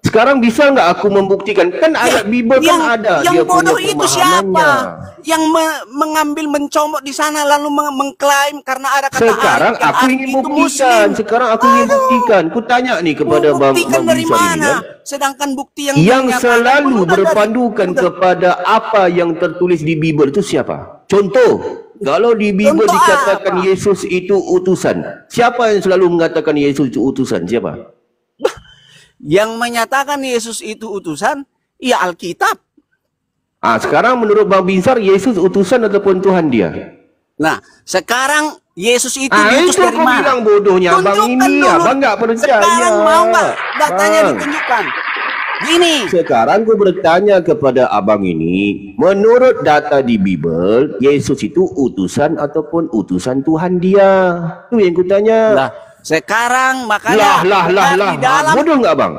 Speaker 1: Sekarang bisa nggak aku membuktikan? Kan ayat Bible kan ada.
Speaker 3: Yang
Speaker 1: dia
Speaker 3: bodoh
Speaker 1: punya
Speaker 3: itu siapa?
Speaker 1: pemahamannya.
Speaker 3: Yang mengambil mencomot di sana lalu mengklaim karena ada kata
Speaker 1: Sekarang
Speaker 3: arif, yang
Speaker 1: aku
Speaker 3: arif
Speaker 1: ingin
Speaker 3: itu
Speaker 1: buktikan.
Speaker 3: Muslim.
Speaker 1: Sekarang aku ingin buktikan. Ku tanya nih kepada Bang
Speaker 3: Buktikan dari
Speaker 1: Binsar ini
Speaker 3: mana?
Speaker 1: kan.
Speaker 3: Sedangkan bukti yang
Speaker 1: Yang
Speaker 3: dinyatakan
Speaker 1: selalu
Speaker 3: pun udah
Speaker 1: berpandukan kepada apa yang tertulis di Bible itu siapa? Contoh, kalau di Bible
Speaker 3: Contoh
Speaker 1: dikatakan
Speaker 3: apa?
Speaker 1: Yesus itu utusan, siapa yang selalu mengatakan Yesus itu utusan? Siapa?
Speaker 3: Yang menyatakan Yesus itu utusan, ya Alkitab.
Speaker 1: Sekarang menurut Bang Binsar, Yesus utusan ataupun Tuhan dia?
Speaker 3: Nah, sekarang Yesus itu
Speaker 1: Itu
Speaker 3: diutus dari
Speaker 1: kau
Speaker 3: mana?
Speaker 1: bilang bodohnya Abang
Speaker 3: Tunjukkan
Speaker 1: ini,
Speaker 3: dulu.
Speaker 1: Abang nggak percaya.
Speaker 3: Sekarang mau nggak datanya
Speaker 1: Bang.
Speaker 3: ditunjukkan? Gini,
Speaker 1: Sekarang gue bertanya kepada abang ini, menurut data di Bible, Yesus itu utusan ataupun utusan Tuhan dia? Itu yang gue tanya.
Speaker 3: lah sekarang makanya benar di dalam
Speaker 1: Bodoh nggak bang?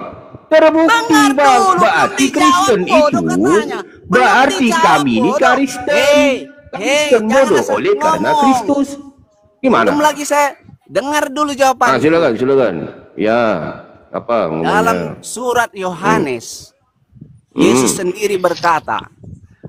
Speaker 1: Terbukti
Speaker 3: Dengar
Speaker 1: bang,
Speaker 3: dulu,
Speaker 1: berarti
Speaker 3: belum
Speaker 1: Kristen
Speaker 3: dijawab, bodoh
Speaker 1: itu,
Speaker 3: katanya. Belum
Speaker 1: berarti
Speaker 3: dijawab,
Speaker 1: kami ini
Speaker 3: bodoh.
Speaker 1: Kristen. Kristen
Speaker 3: jangan
Speaker 1: bodoh
Speaker 3: asal
Speaker 1: oleh karena
Speaker 3: ngomong.
Speaker 1: Kristus. Gimana?
Speaker 3: belum lagi saya dengar dulu jawaban.
Speaker 1: Silakan. Ya, apa ngomongnya?
Speaker 3: Dalam surat Yohanes, Yesus sendiri berkata,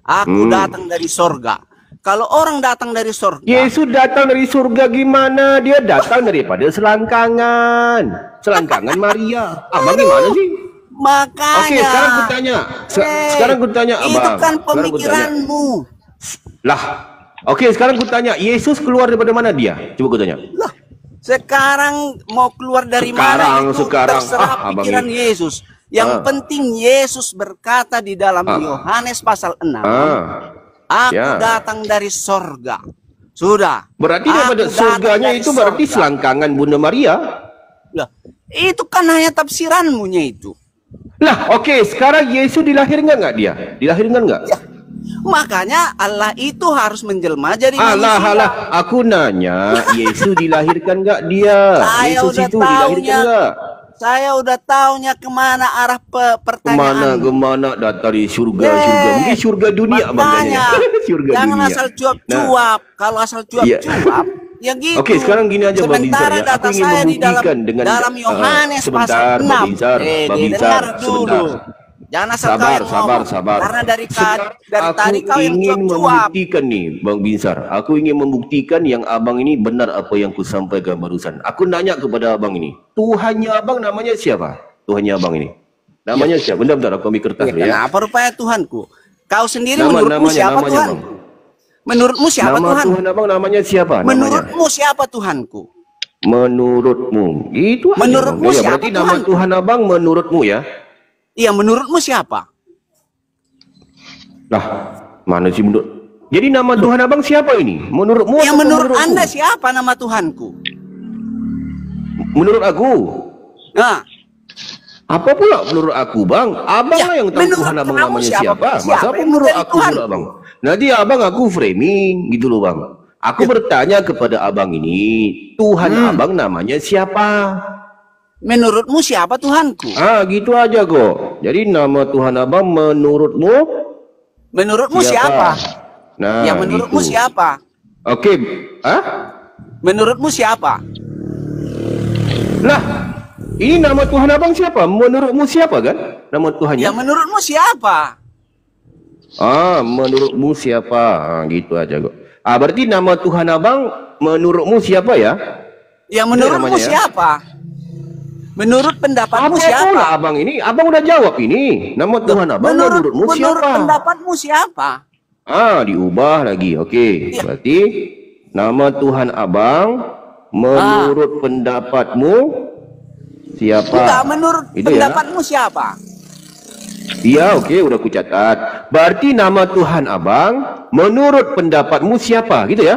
Speaker 3: aku datang dari sorga. Kalau orang datang dari sorga,
Speaker 1: Yesus datang dari surga gimana? Dia datang daripada selangkangan. Selangkangan Maria. Abang gimana sih?
Speaker 3: makanya.
Speaker 1: Oke, sekarang ku tanya. Sekarang ku tanya,
Speaker 3: Itu
Speaker 1: Abang.
Speaker 3: kan
Speaker 1: Sekarang ku tanya.
Speaker 3: pemikiranmu.
Speaker 1: Lah. Oke, sekarang ku tanya, Yesus keluar daripada mana dia? Coba ku tanya.
Speaker 3: Lah, sekarang mau keluar dari mana itu
Speaker 1: Sekarang.
Speaker 3: terserah
Speaker 1: Abang
Speaker 3: pikiran
Speaker 1: ini.
Speaker 3: Yesus. Yang penting Yesus berkata di dalam Yohanes pasal 6, aku
Speaker 1: Ya.
Speaker 3: datang dari sorga. Sudah.
Speaker 1: Berarti
Speaker 3: Aku
Speaker 1: daripada
Speaker 3: datang
Speaker 1: surganya
Speaker 3: dari
Speaker 1: itu berarti
Speaker 3: sorga.
Speaker 1: selangkangan Bunda Maria.
Speaker 3: Lah, itu kan hanya tafsiranmu itu.
Speaker 1: Lah, oke, sekarang Yesus dilahirkan nggak dia? Dilahirkan nggak?
Speaker 3: Ya. Makanya Allah itu harus menjelma jadi
Speaker 1: Alah,
Speaker 3: manusia.
Speaker 1: aku nanya, Yesus dilahirkan nggak dia?
Speaker 3: Saya
Speaker 1: Yesus
Speaker 3: udah
Speaker 1: itu dilahirkan
Speaker 3: taunya.
Speaker 1: nggak?
Speaker 3: Saya udah taunya kemana arah pertanyaan.
Speaker 1: Kemana data di surga, mungkin surga dunia
Speaker 3: Makanya,
Speaker 1: surga
Speaker 3: jangan
Speaker 1: dunia.
Speaker 3: asal cuap-cuap. Kalau asal cuap-cuap, ya gitu.
Speaker 1: Oke, sekarang gini aja Bang Binsar
Speaker 3: Sementara
Speaker 1: ya.
Speaker 3: data
Speaker 1: Aku ingin
Speaker 3: saya di
Speaker 1: membuktikan dengan
Speaker 3: dalam Yohanes
Speaker 1: sebentar,
Speaker 3: pasal 6.
Speaker 1: Bang Binsar, Bang Binsar,
Speaker 3: Dengar dulu. Jangan asal kau yang ngomong.
Speaker 1: sabar.
Speaker 3: Karena dari
Speaker 1: Aku
Speaker 3: tadi kau yang
Speaker 1: ingin
Speaker 3: cuap-cuap.
Speaker 1: membuktikan nih, Bang Binsar. Aku ingin membuktikan yang abang ini benar apa yang kusampaikan barusan. Aku nanya kepada abang ini, Tuhannya abang namanya siapa? Tuhannya abang ini. Namanya siapa? Bentar, aku ambil kertas dulu ya.
Speaker 3: Kenapa rupanya Tuhanku? Kau sendiri
Speaker 1: Namanya,
Speaker 3: menurutmu siapa
Speaker 1: Bang.
Speaker 3: Tuhan? Menurutmu siapa
Speaker 1: Nama
Speaker 3: Tuhan?
Speaker 1: Tuhan abang namanya siapa? Namanya?
Speaker 3: Menurutmu siapa Tuhanku?
Speaker 1: Menurutmu. Itu aja,
Speaker 3: Menurutmu
Speaker 1: Bang. Ya,
Speaker 3: siapa
Speaker 1: berarti nama
Speaker 3: Tuhan?
Speaker 1: Tuhan abang menurutmu ya?
Speaker 3: Iya, menurutmu siapa?
Speaker 1: Lah, mana sih menurut? Jadi nama Tuhan abang siapa ini? Menurutmu
Speaker 3: Yang
Speaker 1: atau
Speaker 3: menurut
Speaker 1: menurutku?
Speaker 3: Anda siapa nama Tuhanku?
Speaker 1: Menurut aku.
Speaker 3: Nah,
Speaker 1: Apa pula menurut aku, Bang? Abang
Speaker 3: Ya,
Speaker 1: lah yang tahu
Speaker 3: menurut
Speaker 1: Tuhan abang
Speaker 3: kamu
Speaker 1: namanya
Speaker 3: siapa?
Speaker 1: siapa?
Speaker 3: Siapa
Speaker 1: Masa apa
Speaker 3: yang
Speaker 1: menurut
Speaker 3: menjadi
Speaker 1: aku
Speaker 3: Tuhan?
Speaker 1: pula, Bang? Nanti abang aku framing gitu loh, Bang. Aku bertanya kepada abang ini, Tuhan abang namanya siapa?
Speaker 3: menurutmu siapa Tuhanku?
Speaker 1: Gitu aja kok. Jadi nama Tuhan abang menurutmu
Speaker 3: Menurutmu siapa?
Speaker 1: Nah,
Speaker 3: Ya, menurutmu
Speaker 1: gitu.
Speaker 3: siapa?
Speaker 1: Oke,
Speaker 3: Menurutmu siapa?
Speaker 1: Lah, ini nama Tuhan abang siapa? Menurutmu siapa kan? Nama Tuhannya?
Speaker 3: Ya, menurutmu siapa?
Speaker 1: Menurutmu siapa? Gitu aja kok. Berarti nama Tuhan abang menurutmu siapa ya?
Speaker 3: Ya, menurutmu
Speaker 1: namanya ya?
Speaker 3: siapa? Menurut pendapatmu
Speaker 1: Apa
Speaker 3: siapa?
Speaker 1: pula abang ini? Abang udah jawab ini. Nama Tuhan abang menurutmu
Speaker 3: Menurut
Speaker 1: siapa?
Speaker 3: pendapatmu siapa?
Speaker 1: Diubah lagi. Okey.
Speaker 3: Ya.
Speaker 1: Berarti nama Tuhan abang menurut pendapatmu siapa?
Speaker 3: Enggak, menurut
Speaker 1: Itu ya?
Speaker 3: pendapatmu siapa?
Speaker 1: Iya, okey, udah aku catat. Berarti nama Tuhan abang menurut pendapatmu siapa? Gitu ya?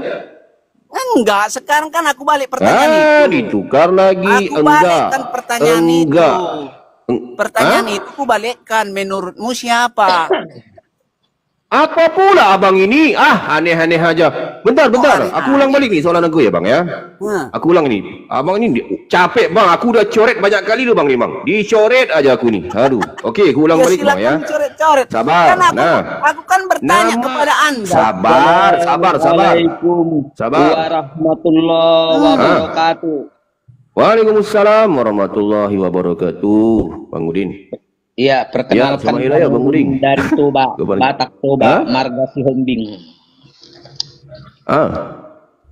Speaker 3: Enggak, sekarang kan aku balik pertanyaan itu.
Speaker 1: Ditukar lagi.
Speaker 3: Aku
Speaker 1: Enggak.
Speaker 3: balikkan pertanyaan
Speaker 1: Enggak.
Speaker 3: itu. Pertanyaan itu aku balikkan, menurutmu siapa?
Speaker 1: Apa pula abang ini? Aneh-aneh aja. Bentar.
Speaker 3: aneh-aneh?
Speaker 1: Aku ulang balik nih soalan aku ya bang ya. Aku ulang ini. Abang ini capek bang. Aku udah coret banyak kali lu bang nih bang. Dicoret aja aku nih. Aduh. Okey, aku ulang balik bang ya.
Speaker 3: Coret-coret.
Speaker 1: Sabar.
Speaker 3: Kan aku kan bertanya kepada Anda.
Speaker 1: Sabar.
Speaker 6: Assalamualaikum
Speaker 1: Sabar.
Speaker 6: warahmatullahi wabarakatuh.
Speaker 1: Waalaikumsalam warahmatullahi wabarakatuh. Bang Udin.
Speaker 6: Iya,
Speaker 1: Ya,
Speaker 6: perkenalkan
Speaker 1: selamat hari raya, Bang Udin.
Speaker 6: dari Toba,
Speaker 1: Kembali.
Speaker 6: Batak Toba, Marga Sihombing.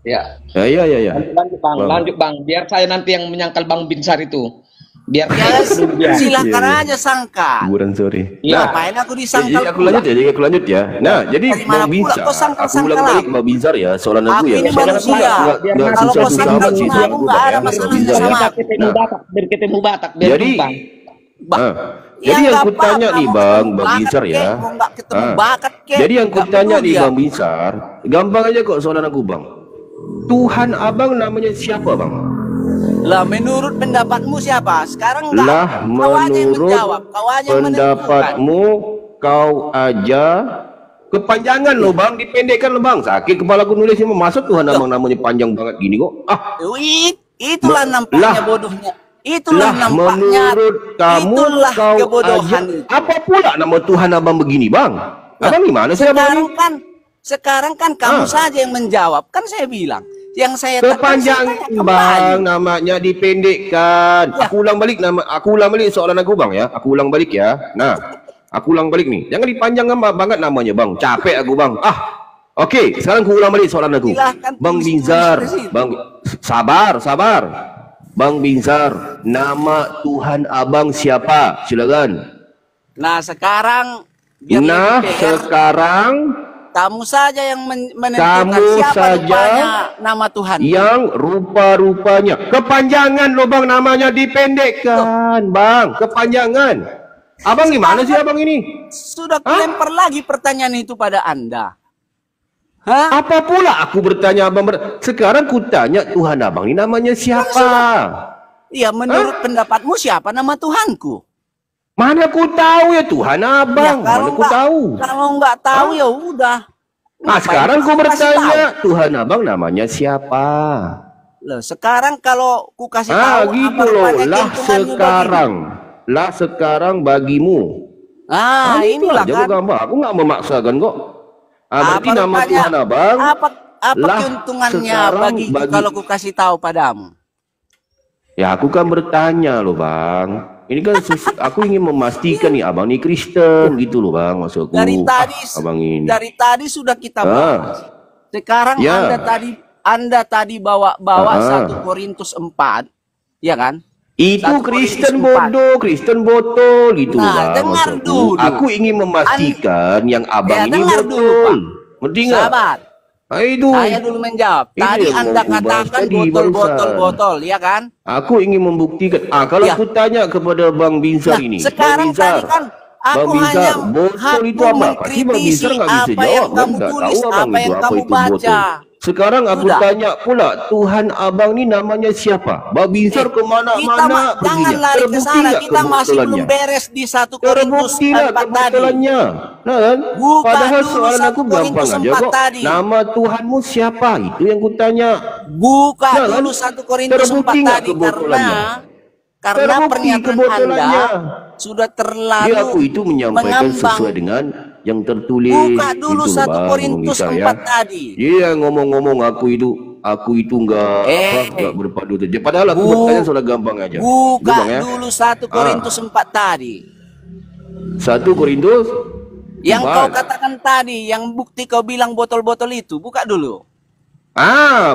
Speaker 6: Ya.
Speaker 1: Ya.
Speaker 6: Lanjut bang. Biar saya nanti yang menyangkal Bang Binsar itu. Biar
Speaker 3: Ya, silakan
Speaker 1: Iya.
Speaker 3: aja sangka.
Speaker 1: Kuburan sore.
Speaker 6: Iya.
Speaker 3: Ngapain aku
Speaker 1: Jadi
Speaker 3: disangkal?
Speaker 1: aku lanjut ya, Nah, jadi
Speaker 3: Dari mana
Speaker 1: Bang
Speaker 3: pula
Speaker 1: Binsar,
Speaker 3: kau sangkal-sangkal
Speaker 1: aku ulang balik
Speaker 3: aku?
Speaker 1: Bang Binsar ya, soalan aku
Speaker 3: Aku
Speaker 1: ya.
Speaker 3: ini
Speaker 1: Soalan
Speaker 3: manusia.
Speaker 1: nggak
Speaker 3: Kalau
Speaker 1: susah
Speaker 3: kau
Speaker 1: susah
Speaker 3: sangkal
Speaker 1: amat sih
Speaker 3: sama
Speaker 1: soal
Speaker 3: aku,
Speaker 1: aku,
Speaker 3: nggak
Speaker 1: Bang,
Speaker 3: ada
Speaker 1: ya.
Speaker 3: masalah
Speaker 1: Bang Binsar
Speaker 3: sama
Speaker 1: ya.
Speaker 3: aku.
Speaker 6: ketemu Batak, biar ketemu Batak, biar
Speaker 1: Jadi,
Speaker 6: bang.
Speaker 1: jadi yang ku tanya nih Bang Binsar ya.
Speaker 3: Enggak ketemu bakat kek.
Speaker 1: Jadi yang ku
Speaker 3: Nggak
Speaker 1: tanya
Speaker 3: peduli
Speaker 1: nih
Speaker 3: ya.
Speaker 1: Bang Binsar, gampang aja kok soalan aku Bang. Tuhan abang namanya siapa Bang?
Speaker 3: Lah menurut pendapatmu siapa? Sekarang enggak.
Speaker 1: Lah
Speaker 3: Kau aja yang
Speaker 1: menurut
Speaker 3: menjawab. Kau aja yang menentukan.
Speaker 1: pendapatmu kau aja kepanjangan lo Bang, dipendekkan lo Bang. Sakit kepala aku nulis ini masuk Tuhan abang namanya panjang banget gini kok.
Speaker 3: Itulah nampaknya bodohnya. Itulah
Speaker 1: Lah
Speaker 3: nampaknya.
Speaker 1: menurut kamu
Speaker 3: Itulah
Speaker 1: kau
Speaker 3: kebodohan
Speaker 1: aja,
Speaker 3: itu.
Speaker 1: apa pula nama Tuhan abang begini Bang? Abang gimana sih abang ini?
Speaker 3: Sekarang kan kamu saja yang menjawab. Kan saya bilang. Yang saya
Speaker 1: Kepanjang
Speaker 3: tanya
Speaker 1: Bang, namanya dipendekkan.
Speaker 3: Ya.
Speaker 1: Aku ulang balik soalan aku Bang ya. Aku ulang balik ya. Nah, aku ulang balik nih. Jangan dipanjangkan banget namanya Bang. Capek aku Bang. Okey, sekarang aku ulang balik soalan aku.
Speaker 3: Silahkan
Speaker 1: Bang
Speaker 3: tulis
Speaker 1: Binsar,
Speaker 3: di situ.
Speaker 1: Bang sabar. Bang Binsar, nama Tuhan abang siapa? Silakan.
Speaker 3: Nah sekarang biar
Speaker 1: Nah,
Speaker 3: lebih fair,
Speaker 1: sekarang
Speaker 3: kamu saja yang menentukan
Speaker 1: Kamu
Speaker 3: siapa
Speaker 1: saja
Speaker 3: rupanya nama Tuhan.
Speaker 1: yang rupa-rupanya kepanjangan lo Bang, namanya dipendekkan Bang, kepanjangan. Abang gimana sih abang ini?
Speaker 3: Sudah lempar lagi pertanyaan itu pada Anda. Hah?
Speaker 1: Apa pula aku bertanya abang sekarang ku tanya Tuhan abang ini namanya siapa?
Speaker 3: Ya menurut pendapatmu siapa nama Tuhanku?
Speaker 1: Mana ku tahu ya Tuhan abang, mana ku tahu.
Speaker 3: Kalau nggak tahu ya udah.
Speaker 1: Nah sekarang ku
Speaker 3: Ngapain kasih tahu?
Speaker 1: bertanya Tuhan abang namanya siapa?
Speaker 3: Loh, sekarang kalau ku kasih tahu
Speaker 1: Gitu
Speaker 3: apa
Speaker 1: loh,
Speaker 3: rupanya
Speaker 1: lah
Speaker 3: keuntungannya
Speaker 1: sekarang bagimu.
Speaker 3: bagimu. Inilah
Speaker 1: aja
Speaker 3: kan.
Speaker 1: kok gampang. Aku nggak memaksakan kok. Berarti
Speaker 3: Apa
Speaker 1: nama
Speaker 3: rupanya?
Speaker 1: Tuhan abang.
Speaker 3: Apa
Speaker 1: lah
Speaker 3: keuntungannya
Speaker 1: sekarang
Speaker 3: bagiku kalau ku kasih tahu padamu?
Speaker 1: Ya aku kan bertanya loh bang. Ini kan aku ingin memastikan nih abang ini Kristen gitu loh bang maksudku. Abang ini.
Speaker 3: Dari tadi sudah kita bahas. Sekarang
Speaker 1: Ya.
Speaker 3: Anda tadi bawa 1 Korintus 4, ya kan?
Speaker 1: Itu
Speaker 3: 1
Speaker 1: Kristen
Speaker 3: Korintus 4.
Speaker 1: bodoh, Kristen botol gitu
Speaker 3: Nah,
Speaker 1: bang.
Speaker 3: dengar
Speaker 1: maksudku.
Speaker 3: dulu.
Speaker 1: Aku ingin memastikan yang abang
Speaker 3: Ya,
Speaker 1: ini
Speaker 3: dengar dulu,
Speaker 1: betul.
Speaker 3: Pak.
Speaker 1: Ngerti nggak?
Speaker 3: Sabar.
Speaker 1: Nah, itu.
Speaker 3: Saya dulu menjawab.
Speaker 1: Ini
Speaker 3: Tadi
Speaker 1: yang
Speaker 3: Anda
Speaker 1: mau kubahas
Speaker 3: katakan
Speaker 1: tadi,
Speaker 3: botol-botol, ya kan?
Speaker 1: Aku ingin membuktikan. Kalau
Speaker 3: Ya.
Speaker 1: aku tanya kepada Bang Binsar
Speaker 3: Nah,
Speaker 1: ini,
Speaker 3: sekarang
Speaker 1: Bang Binsar,
Speaker 3: tadi kan aku
Speaker 1: Bang Binsar,
Speaker 3: hanya
Speaker 1: botol itu apa? Pasti Bang Binsar nggak bisa
Speaker 3: apa yang
Speaker 1: jawab.
Speaker 3: kamu
Speaker 1: Nggak
Speaker 3: tulis,
Speaker 1: tahu
Speaker 3: apa
Speaker 1: abang
Speaker 3: yang
Speaker 1: itu
Speaker 3: kamu
Speaker 1: itu
Speaker 3: baca.
Speaker 1: botol. Sekarang aku
Speaker 3: Sudah.
Speaker 1: tanya pula, Tuhan abang ni namanya siapa? Bang Binsar kemana-mana
Speaker 3: Jangan lari ke sana. Kita masih belum beres di 1 Korintus
Speaker 1: Terbukti lah
Speaker 3: 4 tadi.
Speaker 1: kebetulannya. Nah kan?
Speaker 3: Buka
Speaker 1: Padahal
Speaker 3: dulu
Speaker 1: soalan
Speaker 3: 1
Speaker 1: aku gampang
Speaker 3: Korintus
Speaker 1: aja
Speaker 3: 4
Speaker 1: kok.
Speaker 3: tadi.
Speaker 1: Nama Tuhanmu siapa? Itu yang kutanya.
Speaker 3: Buka
Speaker 1: Nah, kan?
Speaker 3: dulu 1 Korintus 4
Speaker 1: Terbukti nggak
Speaker 3: tadi
Speaker 1: kebotolannya?
Speaker 3: karena
Speaker 1: Terbukti
Speaker 3: pernyataan
Speaker 1: kebotolannya.
Speaker 3: Anda sudah terlalu
Speaker 1: Dia aku itu menyampaikan
Speaker 3: mengambang.
Speaker 1: sesuai dengan yang tertulis.
Speaker 3: Buka dulu
Speaker 1: Gitu,
Speaker 3: 1
Speaker 1: Bang,
Speaker 3: Korintus
Speaker 1: bisa
Speaker 3: 4 tadi.
Speaker 1: Dia ngomong-ngomong aku itu enggak berpadu saja. Padahal aku bertanya soal gampang aja.
Speaker 3: Buka
Speaker 1: Gitu, Bang, ya.
Speaker 3: dulu 1 Korintus 4 tadi.
Speaker 1: 1 Korintus
Speaker 3: Yang
Speaker 1: 4.
Speaker 3: kau katakan tadi, yang bukti kau bilang botol-botol itu, buka dulu.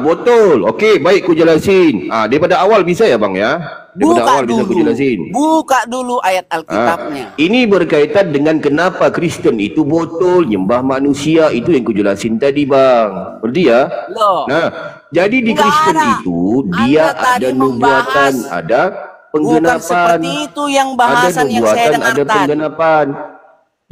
Speaker 1: Betul. Okey, baik ku jelasin. Daripada awal bisa ya bang ya? Daripada awal bisa ku jelasin.
Speaker 3: Buka dulu ayat Alkitabnya.
Speaker 1: Ini berkaitan dengan kenapa Kristen itu botol, nyembah manusia. Itu yang ku jelasin tadi bang. Berarti ya?
Speaker 3: Loh.
Speaker 1: Nah, jadi di
Speaker 3: Enggak
Speaker 1: Kristen
Speaker 3: ada.
Speaker 1: itu dia
Speaker 3: Anda tadi
Speaker 1: ada nubuatan,
Speaker 3: membahas
Speaker 1: ada
Speaker 3: Bukan
Speaker 1: penggenapan.
Speaker 3: seperti itu yang bahasan yang saya dengar
Speaker 1: ada
Speaker 3: tadi.
Speaker 1: penggenapan.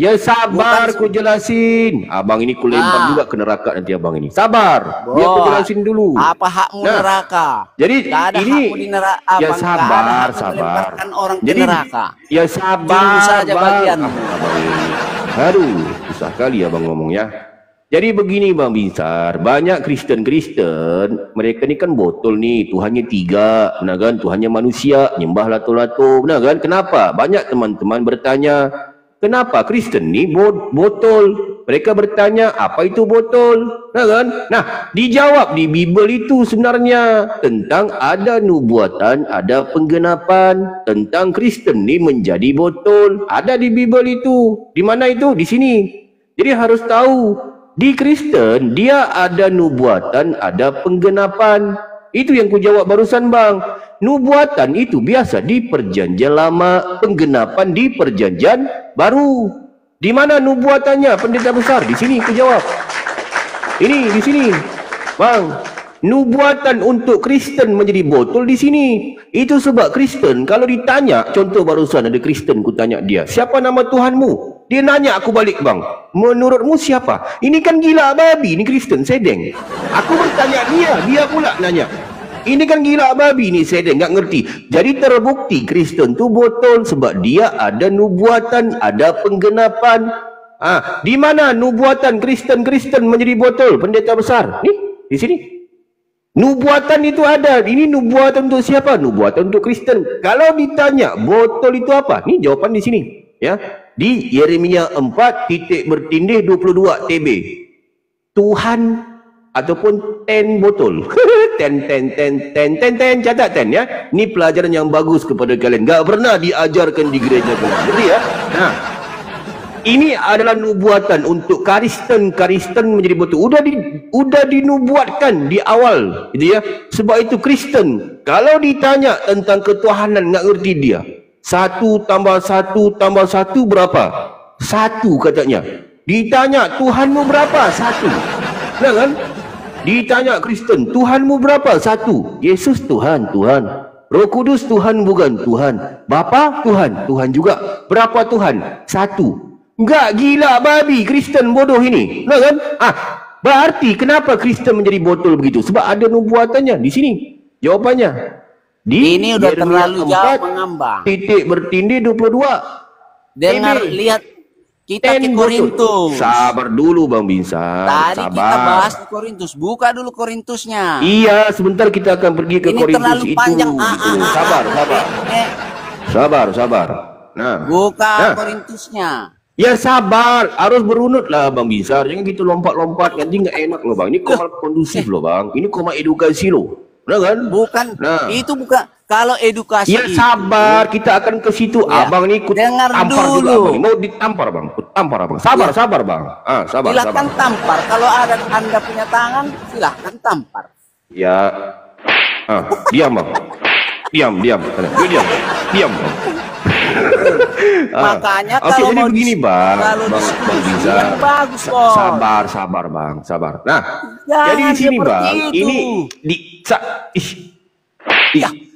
Speaker 1: Ya sabar,
Speaker 3: Bukan
Speaker 1: ku jelasin. Abang ini ku lempar juga ke neraka nanti abang ini. Sabar, biar ku jelasin dulu.
Speaker 3: Apa hakmu neraka?
Speaker 1: Jadi
Speaker 3: Gak ada
Speaker 1: ini
Speaker 3: hakmu di neraka.
Speaker 1: ya
Speaker 3: Abang. Gak ada
Speaker 1: sabar,
Speaker 3: hakmu
Speaker 1: sabar.
Speaker 3: melemparkan orang ke
Speaker 1: Jadi
Speaker 3: neraka.
Speaker 1: ya sabar,
Speaker 3: Tunggu saja
Speaker 1: bang.
Speaker 3: bagianmu.
Speaker 1: Abang ini. Aduh, susah kali abang ngomong ya. Jadi begini bang Binsar, banyak Kristen-Kristen, mereka ni kan botol nih, Tuhannya 3, benar kan? Tuhannya manusia, nyembah lato-lato, benar kan? Kenapa? Banyak teman-teman bertanya, kenapa Kristen ni botol? Mereka bertanya, apa itu botol? Benar kan? Nah, dijawab di Bible itu sebenarnya tentang ada nubuatan, ada penggenapan tentang Kristen ni menjadi botol. Ada di Bible itu. Di mana itu? Di sini. Jadi harus tahu. Di Kristen, dia ada nubuatan, ada penggenapan. Itu yang ku jawab barusan bang. Nubuatan itu biasa di perjanjian lama, penggenapan di perjanjian baru. Di mana nubuatannya, pendeta besar? Di sini ku jawab. Ini, di sini. Bang, nubuatan untuk Kristen menjadi botol di sini. Itu sebab Kristen, kalau ditanya, contoh barusan ada Kristen, ku tanya dia, siapa nama Tuhanmu? Dia nanya aku balik bang, menurutmu siapa? Ini kan gila babi, ini Kristen sedeng. Aku bertanya dia pula nanya. Ini kan gila babi ni sedeng, nggak ngerti. Jadi terbukti Kristen tu botol sebab dia ada nubuatan, ada penggenapan. Di mana nubuatan Kristen menjadi botol, pendeta besar? Nih, di sini. Nubuatan itu ada. Ini nubuatan untuk siapa? Nubuatan untuk Kristen. Kalau ditanya botol itu apa? Ini jawaban di sini, ya. Di Yeremia 4 titik bertindih 22 TB. Tuhan ataupun 10 botol. 10 catat 10 ya. Ini pelajaran yang bagus kepada kalian. Enggak pernah diajarkan di gereja kalian. Jadi ya. Nah, ini adalah nubuatan untuk Kristen menjadi botol. Udah dinubuatkan di awal, gitu ya. Sebab itu Kristen kalau ditanya tentang ketuhanan enggak ngerti dia. 1 tambah 1 tambah 1 berapa? 1 katanya. Ditanya Tuhanmu berapa? 1. Nah kan? Ditanya Kristen, Tuhanmu berapa? 1. Yesus Tuhan. Roh Kudus Tuhan bukan? Tuhan. Bapa Tuhan. Tuhan juga. Berapa Tuhan? 1. Enggak, gila babi Kristen bodoh ini. Nah kan? Berarti kenapa Kristen menjadi botol begitu? Sebab ada nubuatannya di sini. Jawabannya.
Speaker 3: Ini udah terlalu jauh mengambang.
Speaker 1: Titik bertindih 22.
Speaker 3: Dengar, lihat kita ke Korintus.
Speaker 1: Sabar dulu Bang Binsar.
Speaker 3: Tadi
Speaker 1: sabar.
Speaker 3: kita bahas di Korintus. Buka dulu Korintusnya.
Speaker 1: Iya, sebentar kita akan pergi ke
Speaker 3: Ini
Speaker 1: Korintus
Speaker 3: terlalu
Speaker 1: itu.
Speaker 3: panjang.
Speaker 1: Sabar. Nah,
Speaker 3: buka Korintusnya.
Speaker 1: Ya sabar, harus berunut lah Bang Binsar. Jangan gitu lompat-lompat, nanti nggak enak loh Bang. Ini koma kondusif loh Bang. Ini koma edukasi loh. Benar kan?
Speaker 3: Bukan, itu bukan. Kalau edukasi
Speaker 1: ya sabar, kita akan ke situ.
Speaker 3: Ya.
Speaker 1: Abang ini ikut
Speaker 3: Dengar
Speaker 1: tampar
Speaker 3: dulu.
Speaker 1: juga Abang. Mau ditampar Bang, tampar Abang. Sabar Bang. Sabar.
Speaker 3: Silahkan tampar. Kalau ada Anda punya tangan, silahkan tampar.
Speaker 1: Ya, diam Bang. Diam. Diam Bang.
Speaker 3: Makanya
Speaker 1: Oke,
Speaker 3: kalau
Speaker 1: jadi
Speaker 3: mau
Speaker 1: begini Bang Binsar.
Speaker 3: yang bagus kok.
Speaker 1: Sabar Bang, sabar. Nah,
Speaker 3: Jangan
Speaker 1: jadi di sini
Speaker 3: seperti
Speaker 1: Bang,
Speaker 3: itu.
Speaker 1: ini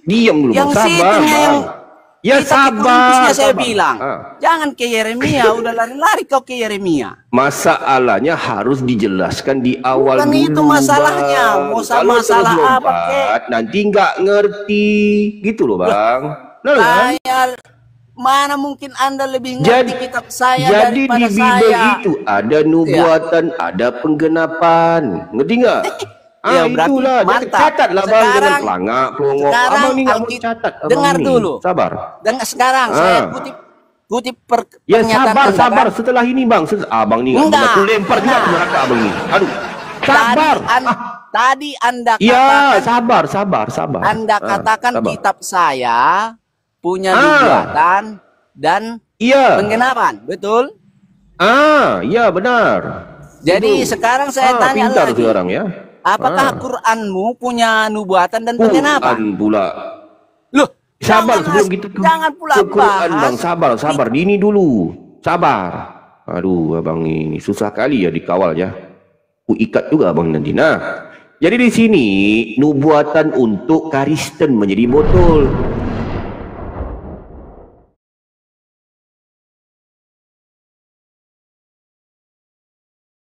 Speaker 1: diam dulu
Speaker 3: Yang
Speaker 1: Bang. Sabar
Speaker 3: situnya yang
Speaker 1: Bang. Ya
Speaker 3: kita ke Korintusnya
Speaker 1: sabar.
Speaker 3: saya bilang. Jangan ke Yeremia, udah lari-lari kau ke Yeremia.
Speaker 1: Masalahnya harus dijelaskan di awal
Speaker 3: Bukan
Speaker 1: dulu.
Speaker 3: itu masalahnya.
Speaker 1: Bang.
Speaker 3: Mau
Speaker 1: Kalau
Speaker 3: masalah
Speaker 1: terus
Speaker 3: apa,
Speaker 1: lompat, nanti nggak ngerti, gitu loh Bang. Nah, kan?
Speaker 3: Saya mana mungkin Anda lebih ngerti kitab saya
Speaker 1: jadi
Speaker 3: daripada
Speaker 1: di Bible
Speaker 3: saya.
Speaker 1: itu ada nubuatan, ada penggenapan, ngerti nggak?
Speaker 3: Ya, berarti
Speaker 1: itulah.
Speaker 3: mantap.
Speaker 1: Catatlah Bang dengan pelangak, pelongok.
Speaker 3: Sekarang
Speaker 1: Abang ini nggak mau catat. Abang
Speaker 3: dengar
Speaker 1: ini.
Speaker 3: dulu.
Speaker 1: Sabar.
Speaker 3: Dengar sekarang saya kutip
Speaker 1: Ya
Speaker 3: pernyataan
Speaker 1: sabar.
Speaker 3: Anda, kan?
Speaker 1: Setelah ini Bang, abang ini nggak
Speaker 3: Enggak.
Speaker 1: bisa. Aku lempar juga ke neraka abang ini. Aduh. Sabar.
Speaker 3: Tadi Anda
Speaker 1: Ya,
Speaker 3: katakan
Speaker 1: sabar.
Speaker 3: Anda katakan
Speaker 1: sabar.
Speaker 3: kitab saya punya nubuatan dan penggenapan, betul?
Speaker 1: Ya benar.
Speaker 3: Jadi sekarang saya tanya
Speaker 1: pintar
Speaker 3: lagi.
Speaker 1: sekarang ya.
Speaker 3: Apakah Quranmu punya nubuatan dan bagian apa?
Speaker 1: Quran pula.
Speaker 3: Loh,
Speaker 1: Sabar
Speaker 3: jangan,
Speaker 1: sebelum kita
Speaker 3: jangan pula
Speaker 1: ke Quran,
Speaker 3: bahas.
Speaker 1: bang. Sabar. Ini dulu. Sabar. Aduh, abang ini susah kali ya dikawal ya. Ku ikat juga abang nanti. Nah, jadi di sini nubuatan untuk Kristen menjadi botol.